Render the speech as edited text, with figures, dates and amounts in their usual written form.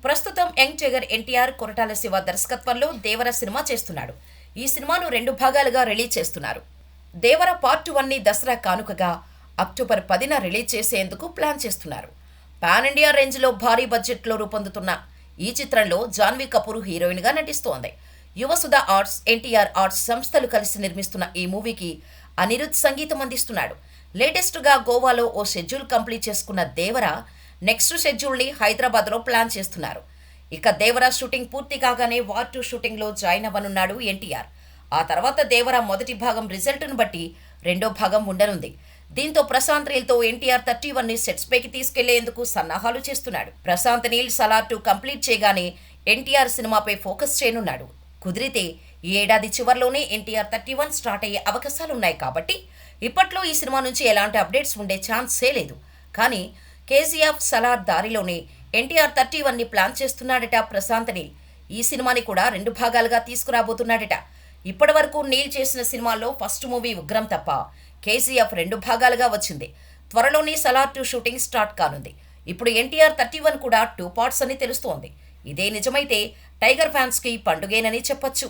ప్రస్తుతం young tiger NTR Koratala Shiva దర్శకత్వంలో దేవర cinema చేస్తున్నాడు. ఈ సినిమాను 2 భాగాలుగా రిలీజ్ చేస్తున్నారు. దేవర పార్ట్ 1ని దసరా కానుకగా అక్టోబర్ 10న రిలీజ్ చేసేందుకు ప్లాన్ చేస్తున్నారు. పాన్ ఇండియా రేంజ్లో భారీ బడ్జెట్లో రూపొందుతున్న ఈ చిత్రంలో జాన్వీ కపూర్ హీరోయిన్గా నటిస్తోంది. యువసుధ ఆర్ట్స్, ఎన్టీఆర్ ఆర్ట్స్ సంస్థలు కలిసి నిర్మిస్తున్న ఈ మూవీకి అనిరుద్ సంగీతం అందిస్తున్నాడు. లేటెస్ట్గా గోవాలో ఓ షెడ్యూల్ కంప్లీట్ చేసుకున్న దేవర నెక్స్ట్ షెడ్యూల్ని హైదరాబాద్లో ప్లాన్ చేస్తున్నారు. ఇక దేవర షూటింగ్ పూర్తి కాగానే వార్ 2 షూటింగ్లో జాయిన్ అవ్వనున్నాడు ఎన్టీఆర్. ఆ తర్వాత దేవర మొదటి భాగం రిజల్ట్ను బట్టి రెండో భాగం ఉండనుంది. దీంతో ప్రశాంత్ నీల్తో ఎన్టీఆర్ 31ని సెట్స్ పైకి తీసుకెళ్లేందుకు సన్నాహాలు చేస్తున్నాడు. ప్రశాంత్ నీల్ సలార్ 2 కంప్లీట్ చేయగానే ఎన్టీఆర్ సినిమాపై ఫోకస్ చేయనున్నాడు. కుదిరితే ఈ ఏడాది చివరిలోనే ఎన్టీఆర్ 31 స్టార్ట్ అయ్యే అవకాశాలున్నాయి. కాబట్టి ఇప్పట్లో ఈ సినిమా నుంచి ఎలాంటి అప్డేట్స్ ఉండే ఛాన్సే లేదు. కానీ కేజీఎఫ్ సలార్ దారిలోనే ఎన్టీఆర్ 31ని ప్లాన్ చేస్తున్నాడట ప్రశాంత్ నీల్. ఈ సినిమాని కూడా 2 భాగాలుగా తీసుకురాబోతున్నాడట. ఇప్పటి వరకు నీల్ చేసిన సినిమాల్లో ఫస్ట్ మూవీ ఉగ్రం తప్ప కేజీఎఫ్ 2 భాగాలుగా వచ్చింది. త్వరలోనే సలార్ 2 షూటింగ్ స్టార్ట్ కానుంది. ఇప్పుడు ఎన్టీఆర్ 31 కూడా 2 పార్ట్స్ అని తెలుస్తోంది. ఇదే నిజమైతే టైగర్ ఫ్యాన్స్కి పండుగేనని చెప్పొచ్చు.